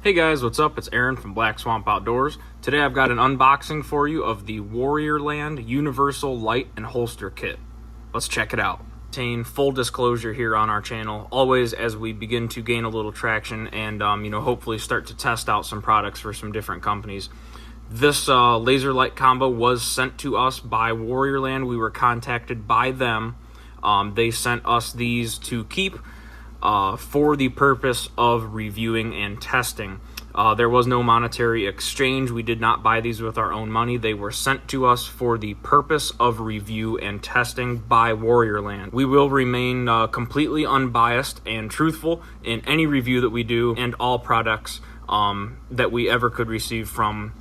Hey guys, what's up? It's Aaron from Black Swamp Outdoors. Today I've got an unboxing for you of the Warriorland Universal Light and Holster Kit. Let's check it out. Full disclosure here on our channel, always as we begin to gain a little traction and hopefully start to test out some products for some different companies. This laser light combo was sent to us by Warriorland. We were contacted by them. They sent us these to keep for the purpose of reviewing and testing. There was no monetary exchange. We did not buy these with our own money. They were sent to us for the purpose of review and testing by Warriorland. We will remain completely unbiased and truthful in any review that we do and all products that we ever could receive from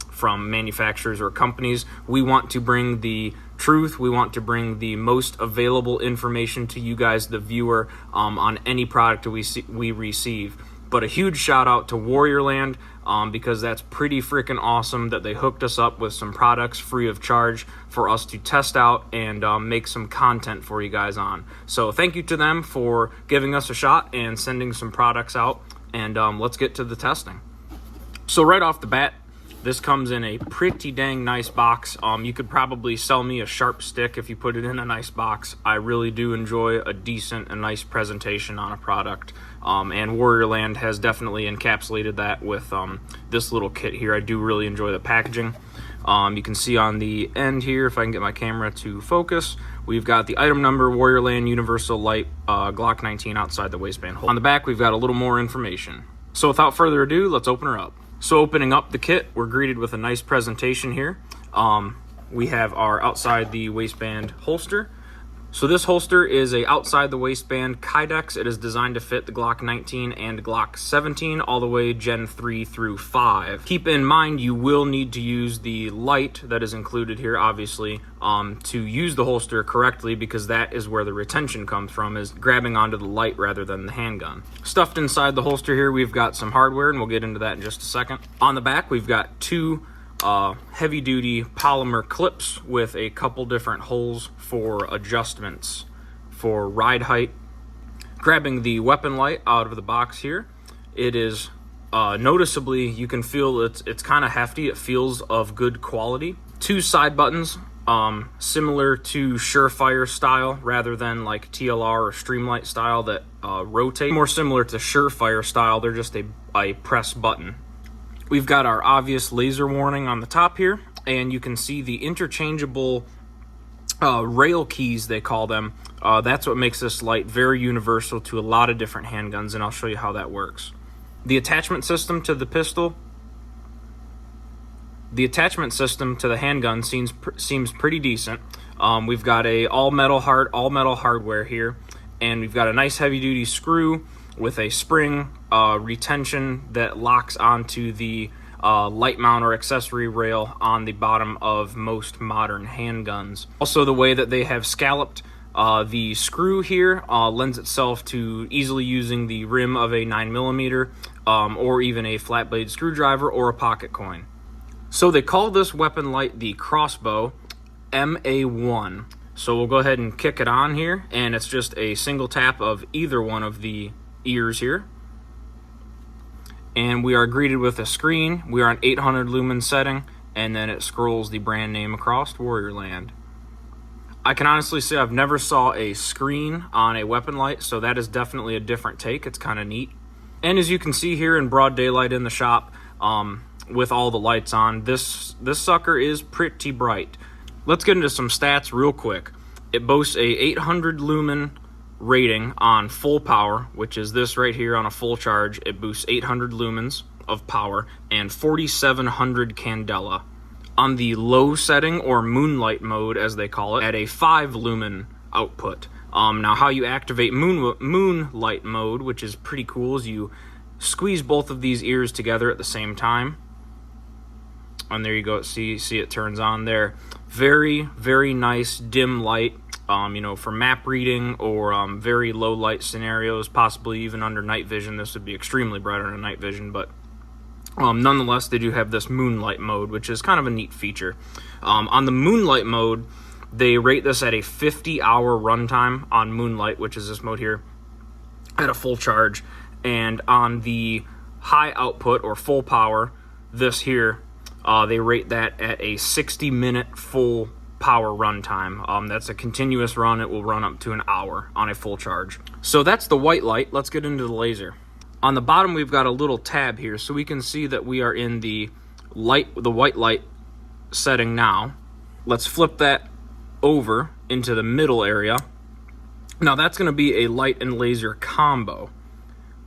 manufacturers or companies. We want to bring the truth. We want to bring the most available information to you guys, the viewer, on any product we receive. But a huge shout out to Warriorland because that's pretty freaking awesome that they hooked us up with some products free of charge for us to test out and make some content for you guys on. So thank you to them for giving us a shot and sending some products out, and let's get to the testing. So right off the bat, this comes in a pretty dang nice box. You could probably sell me a sharp stick if you put it in a nice box. I really do enjoy a decent and nice presentation on a product. And Warriorland has definitely encapsulated that with this little kit here. I do really enjoy the packaging. You can see on the end here, if I can get my camera to focus, we've got the item number, Warriorland Universal Light Glock 19 outside the waistband hole. On the back, we've got a little more information. So without further ado, let's open her up. So opening up the kit, we're greeted with a nice presentation here. We have our outside the waistband holster. So this holster is a outside the waistband Kydex. It is designed to fit the Glock 19 and Glock 17 all the way Gen 3 through 5. Keep in mind you will need to use the light that is included here, obviously, to use the holster correctly, because that is where the retention comes from, is grabbing onto the light rather than the handgun. Stuffed inside the holster here, we've got some hardware, and we'll get into that in just a second. On the back, we've got two heavy-duty polymer clips with a couple different holes for adjustments for ride height. Grabbing the weapon light out of the box here, it is noticeably, you can feel it's kind of hefty. It feels of good quality. Two side buttons, similar to Surefire style rather than like TLR or Streamlight style that rotate. More similar to Surefire style, they're just a press button. We've got our obvious laser warning on the top here, and you can see the interchangeable rail keys, they call them. That's what makes this light very universal to a lot of different handguns, and I'll show you how that works. The attachment system to the pistol, the attachment system to the handgun seems pretty decent. We've got a all metal hardware here, and we've got a nice heavy-duty screw with a spring retention that locks onto the light mount or accessory rail on the bottom of most modern handguns. Also, the way that they have scalloped the screw here lends itself to easily using the rim of a 9mm or even a flat blade screwdriver or a pocket coin. So they call this weapon light the Crossbow MA1. So we'll go ahead and kick it on here, and it's just a single tap of either one of the ears here, and we are greeted with a screen. We are on 800 lumen setting, and then it scrolls the brand name across, Warriorland. I can honestly say I've never saw a screen on a weapon light, so that is definitely a different take. It's kind of neat. And as you can see here in broad daylight in the shop, with all the lights on, this sucker is pretty bright. Let's get into some stats real quick. It boasts a 800 lumen rating on full power, which is this right here. On a full charge, it boosts 800 lumens of power and 4,700 candela. On the low setting, or moonlight mode as they call it, at a 5 lumen output. Now how you activate moonlight mode, which is pretty cool, is you squeeze both of these ears together at the same time, and there you go. See it turns on there. Very, very nice dim light. For map reading or very low light scenarios, possibly even under night vision. This would be extremely bright under night vision, but nonetheless, they do have this moonlight mode, which is kind of a neat feature. On the moonlight mode, they rate this at a 50-hour runtime on moonlight, which is this mode here, at a full charge. And on the high output or full power, this here, they rate that at a 60-minute full power runtime. That's a continuous run. It will run up to an hour on a full charge. So that's the white light. Let's get into the laser. On the bottom, we've got a little tab here, so we can see that we are in the white light setting now. Let's flip that over into the middle area. Now that's going to be a light and laser combo.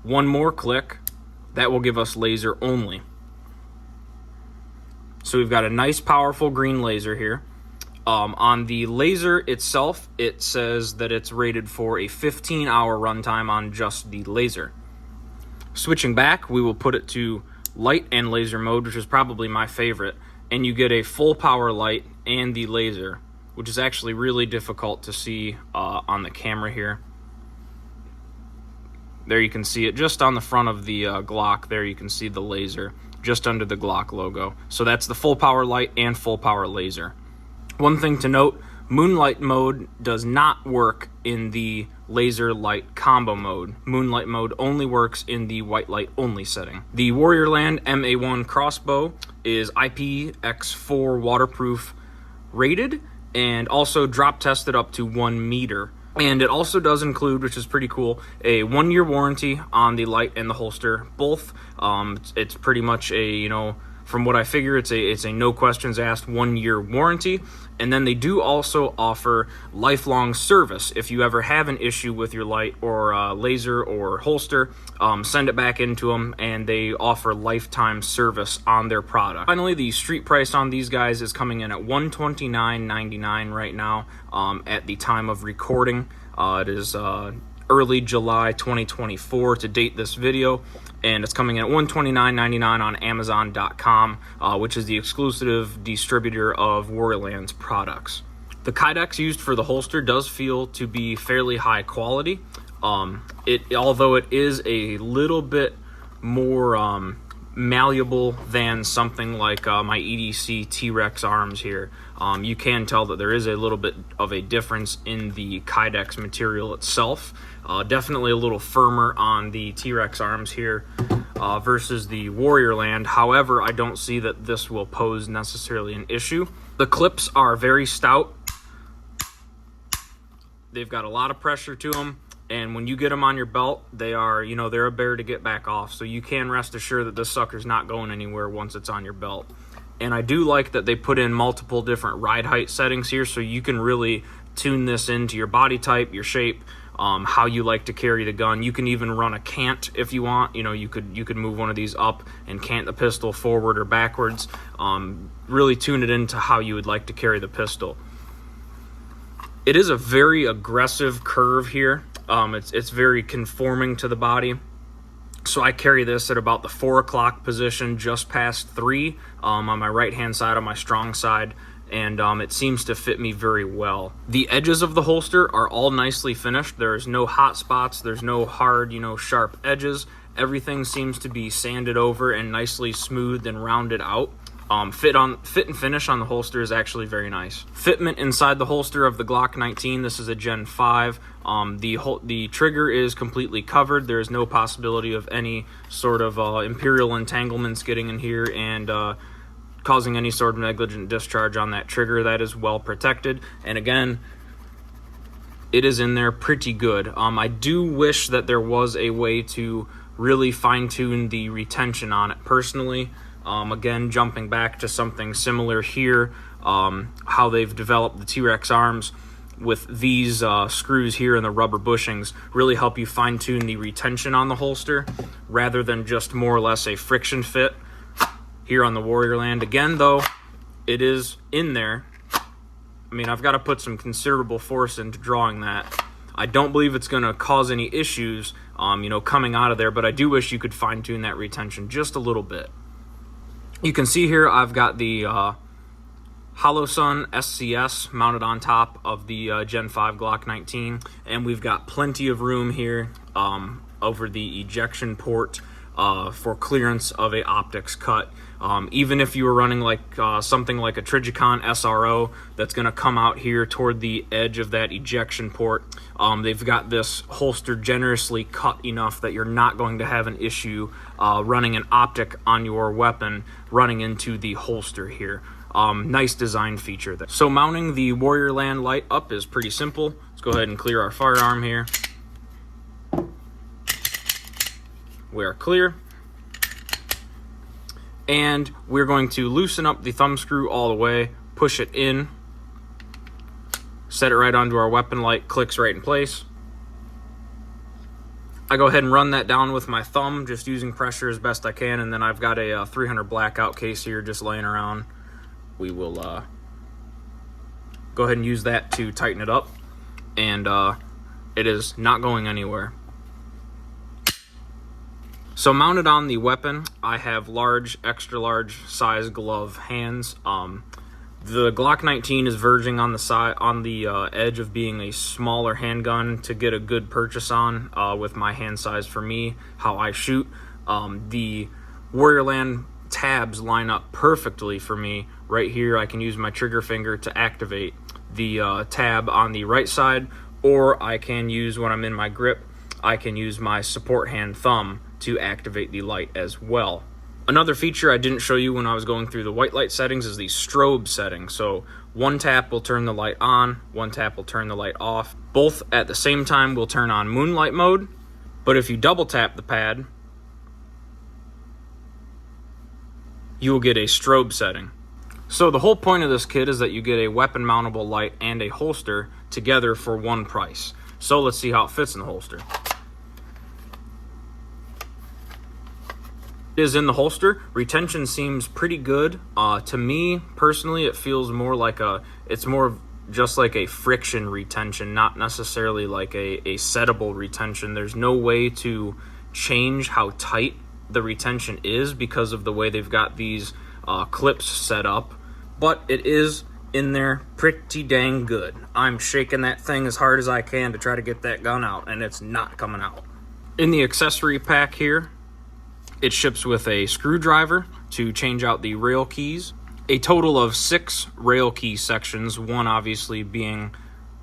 One more click, that will give us laser only. So we've got a nice powerful green laser here. On the laser itself, it says that it's rated for a 15-hour runtime on just the laser. Switching back, we will put it to light and laser mode, which is probably my favorite, and you get a full power light and the laser, which is actually really difficult to see on the camera here. There you can see it just on the front of the Glock. There you can see the laser just under the Glock logo. So that's the full power light and full power laser. One thing to note, moonlight mode does not work in the laser light combo mode. Moonlight mode only works in the white light only setting. The Warriorland MA1 crossbow is IPX4 waterproof rated and also drop tested up to 1 meter. And it also does include, which is pretty cool, a 1-year warranty on the light and the holster. Both, it's pretty much a, from what I figure, it's a no questions asked 1-year warranty. And then they do also offer lifelong service. If you ever have an issue with your light or laser or holster, send it back into them, and they offer lifetime service on their product. Finally, the street price on these guys is coming in at $129.99 right now at the time of recording. It is early July 2024 to date this video, and it's coming in at $129.99 on Amazon.com, which is the exclusive distributor of Warriorland's products. The kydex used for the holster does feel to be fairly high quality. Although it is a little bit more malleable than something like my EDC T-Rex arms here. You can tell that there is a little bit of a difference in the kydex material itself. Definitely a little firmer on the T-Rex arms here versus the Warriorland. However, I don't see that this will pose necessarily an issue. The clips are very stout. They've got a lot of pressure to them. And when you get them on your belt, they are, they're a bear to get back off. So you can rest assured that this sucker's not going anywhere once it's on your belt. And I do like that they put in multiple different ride height settings here, so you can really tune this into your body type, your shape, how you like to carry the gun. You can even run a cant if you want. You could move one of these up and cant the pistol forward or backwards. Really tune it into how you would like to carry the pistol. It is a very aggressive curve here. It's very conforming to the body. So I carry this at about the 4 o'clock position, just past 3 on my right-hand side, on my strong side, and it seems to fit me very well. The edges of the holster are all nicely finished. There's no hot spots. There's no hard, sharp edges. Everything seems to be sanded over and nicely smoothed and rounded out. Fit and finish on the holster is actually very nice. Fitment inside the holster of the Glock 19. This is a Gen 5. The trigger is completely covered. There is no possibility of any sort of imperial entanglements getting in here and causing any sort of negligent discharge on that trigger. That is well protected. And again, it is in there pretty good. I do wish that there was a way to really fine-tune the retention on it personally. Again, jumping back to something similar here, how they've developed the T-Rex arms with these screws here and the rubber bushings really help you fine-tune the retention on the holster rather than just more or less a friction fit here on the Warriorland. Again, though, it is in there. I mean, I've got to put some considerable force into drawing that. I don't believe it's going to cause any issues, coming out of there, but I do wish you could fine-tune that retention just a little bit. You can see here I've got the HoloSun SCS mounted on top of the Gen 5 Glock 19, and we've got plenty of room here over the ejection port for clearance of a optics cut. Even if you were running like something like a Trigicon SRO that's going to come out here toward the edge of that ejection port, they've got this holster generously cut enough that you're not going to have an issue running an optic on your weapon running into the holster here. Nice design feature there. So mounting the Warriorland light up is pretty simple. Let's go ahead and clear our firearm here. We are clear. And we're going to loosen up the thumb screw all the way, push it in, set it right onto our weapon light, clicks right in place. I go ahead and run that down with my thumb, just using pressure as best I can, and then I've got a 300 Blackout case here just laying around. We will go ahead and use that to tighten it up, and it is not going anywhere. So mounted on the weapon, I have large, extra large size glove hands. The Glock 19 is verging on the side, on the edge of being a smaller handgun to get a good purchase on with my hand size for me, how I shoot. The Warriorland tabs line up perfectly for me. Right here, I can use my trigger finger to activate the tab on the right side, or I can use, when I'm in my grip, I can use my support hand thumb to activate the light as well. Another feature I didn't show you when I was going through the white light settings is the strobe setting. So one tap will turn the light on, one tap will turn the light off. Both at the same time will turn on moonlight mode, but if you double tap the pad, you will get a strobe setting. So the whole point of this kit is that you get a weapon mountable light and a holster together for one price. So let's see how it fits in the holster. Is in the holster. Retention seems pretty good. To me personally, it feels more like it's more just like a friction retention, not necessarily like a settable retention. There's no way to change how tight the retention is because of the way they've got these clips set up, but it is in there pretty dang good. I'm shaking that thing as hard as I can to try to get that gun out, and it's not coming out. In the accessory pack here, it ships with a screwdriver to change out the rail keys, a total of 6 rail key sections, one obviously being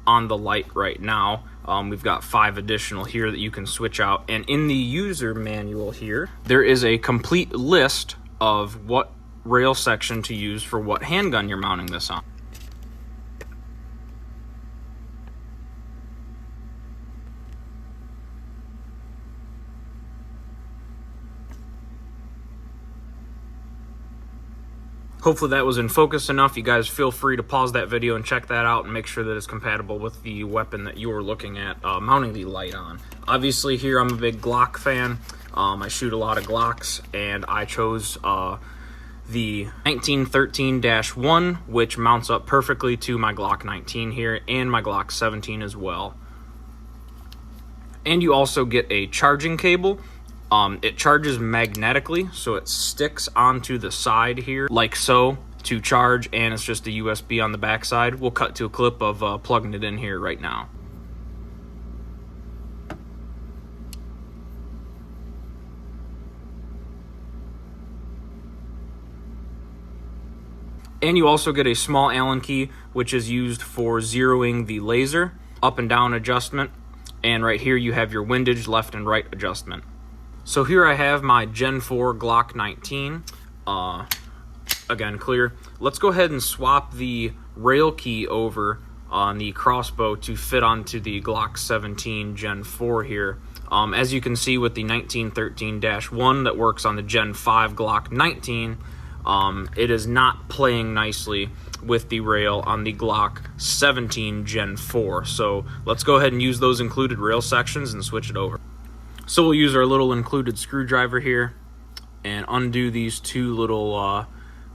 on the light right now. We've got 5 additional here that you can switch out. And in the user manual here, there is a complete list of what rail section to use for what handgun you're mounting this on. Hopefully that was in focus enough. You guys feel free to pause that video and check that out and make sure that it's compatible with the weapon that you are looking at mounting the light on. Obviously here I'm a big Glock fan. I shoot a lot of Glocks, and I chose the 1913-1, which mounts up perfectly to my Glock 19 here and my Glock 17 as well. And you also get a charging cable. It charges magnetically, so it sticks onto the side here, like so, to charge, and it's just a USB on the back side. We'll cut to a clip of plugging it in here right now. And you also get a small Allen key, which is used for zeroing the laser, up and down adjustment, and right here you have your windage left and right adjustment. So here I have my Gen 4 Glock 19, again clear. Let's go ahead and swap the rail key over on the crossbow to fit onto the Glock 17 Gen 4 here. As you can see with the 1913-1 that works on the Gen 5 Glock 19, it is not playing nicely with the rail on the Glock 17 Gen 4. So let's go ahead and use those included rail sections and switch it over. So we'll use our little included screwdriver here and undo these 2 little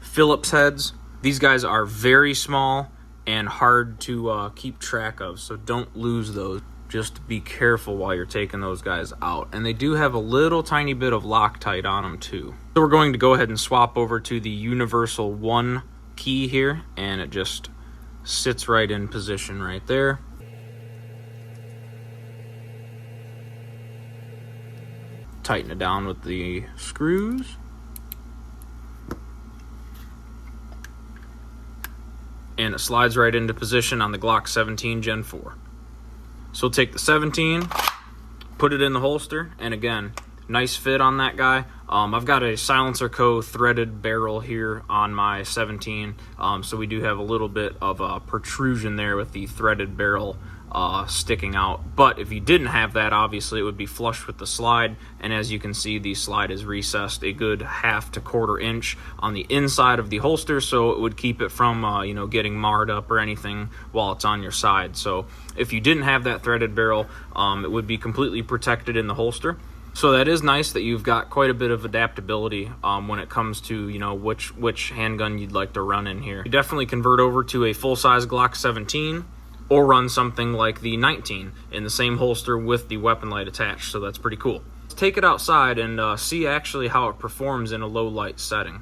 Phillips heads. These guys are very small and hard to keep track of, so don't lose those. Just be careful while you're taking those guys out. And they do have a little tiny bit of Loctite on them too. So we're going to go ahead and swap over to the Universal 1 key here, and it just sits right in position right there. tighten it down with the screws. And it slides right into position on the Glock 17 Gen 4. So we'll take the 17, put it in the holster, and again, nice fit on that guy. I've got a Silencer Co. threaded barrel here on my 17, so we do have a little bit of a protrusion there with the threaded barrel sticking out. But if you didn't have that, obviously it would be flush with the slide, and as you can see, the slide is recessed a good 1/2 to 1/4 inch on the inside of the holster, so it would keep it from getting marred up or anything while it's on your side. So if you didn't have that threaded barrel, it would be completely protected in the holster. So that is nice that you've got quite a bit of adaptability when it comes to which handgun you'd like to run in here. You definitely convert over to a full-size Glock 17 or run something like the 19 in the same holster with the weapon light attached, so that's pretty cool. Let's take it outside and see actually how it performs in a low light setting.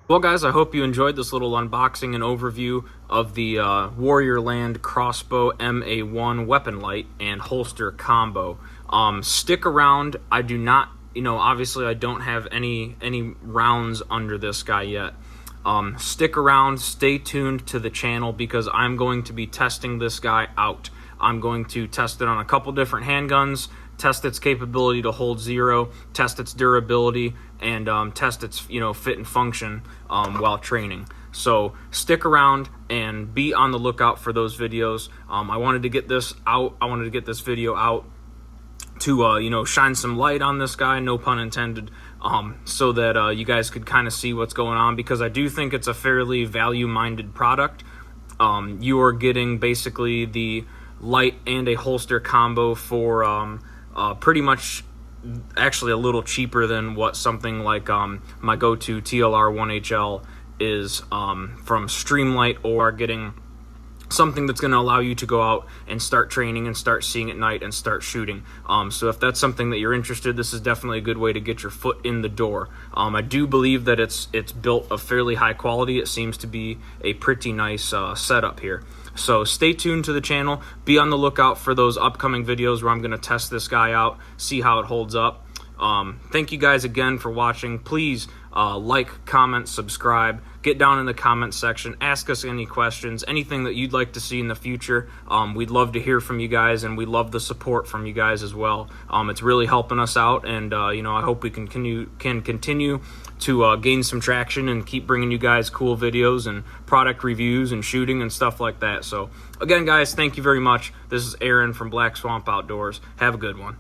Well guys, I hope you enjoyed this little unboxing and overview of the Warriorland Crossbow MA1 weapon light and holster combo. Stick around. I do not, obviously I don't have any rounds under this guy yet. Stick around, stay tuned to the channel because I'm going to be testing this guy out. I'm going to test it on a couple different handguns, test its capability to hold 0, test its durability, and test its fit and function while training. So stick around and be on the lookout for those videos. I wanted to get this out. I wanted to get this video out to shine some light on this guy, no pun intended, so that you guys could kind of see what's going on, because I do think it's a fairly value-minded product. You are getting basically the light and a holster combo for pretty much actually a little cheaper than what something like my go-to TLR 1HL is from Streamlight, or getting something that's going to allow you to go out and start training and start seeing at night and start shooting. So if that's something that you're interested, this is definitely a good way to get your foot in the door. I do believe that it's built of fairly high quality. It seems to be a pretty nice setup here. So stay tuned to the channel. Be on the lookout for those upcoming videos where I'm going to test this guy out, see how it holds up. Thank you guys again for watching. Please like, comment, subscribe. Get down in the comment section. Ask us any questions, anything that you'd like to see in the future. We'd love to hear from you guys, and we love the support from you guys as well. It's really helping us out, and I hope we can continue to gain some traction and keep bringing you guys cool videos and product reviews and shooting and stuff like that. So again, guys, thank you very much. This is Aaron from Black Swamp Outdoors. Have a good one.